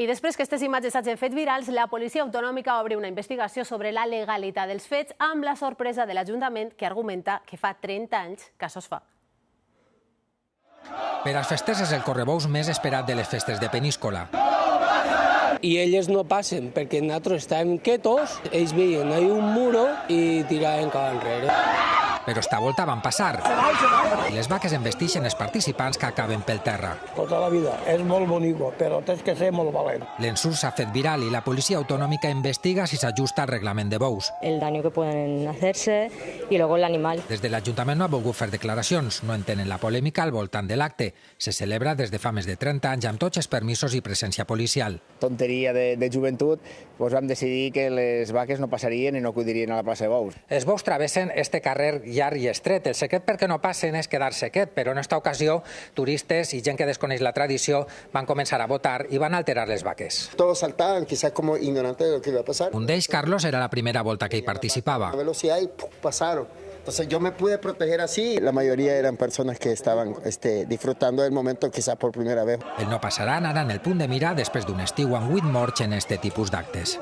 I després que aquestes imatges s'hagin fet virals, la policia autonòmica obre una investigació sobre la legalitat dels fets amb la sorpresa de l'Ajuntament, que argumenta que fa 30 anys que això es fa. Per als festers és el correbous més esperat de les festes de Peníscola. I ells no passen perquè nosaltres estàvem quietos, ells veien ahí un muro i tiraven cap enrere. Però esta volta van passar. I les vaques embestixen els participants que acaben pel terra. Tota la vida. És molt bonic, però tens que ser molt valent. L'ensurt s'ha fet viral i la policia autonòmica investiga si s'ajusta al reglament de bous. El daño que pueden hacerse y luego el animal. Des de l'Ajuntament no ha volgut fer declaracions, no entenen la polèmica al voltant de l'acte. Se celebra des de fa més de 30 anys amb tots els permisos i presència policial. Tonteria de joventut, doncs vam decidir que les vaques no passarien i no acudirien a la plaça de bous. Els bous travessen este carrer llarg i estret. El secret perquè no passen és quedar-se quiet, però en esta ocasió turistes i gent que desconeix la tradició van començar a votar i van alterar les vaques. Todos saltaban, quizás como ignorantes de lo que iba a pasar. Un d'ells, Carlos, era la primera volta que hi participava. A velocidad y pasaron. Entonces yo me pude proteger así. La mayoría eran personas que estaban disfrutando del momento quizás por primera vez. El no passaran ara en el punt de mira després d'un estiu amb 8 morts en este tipus d'actes.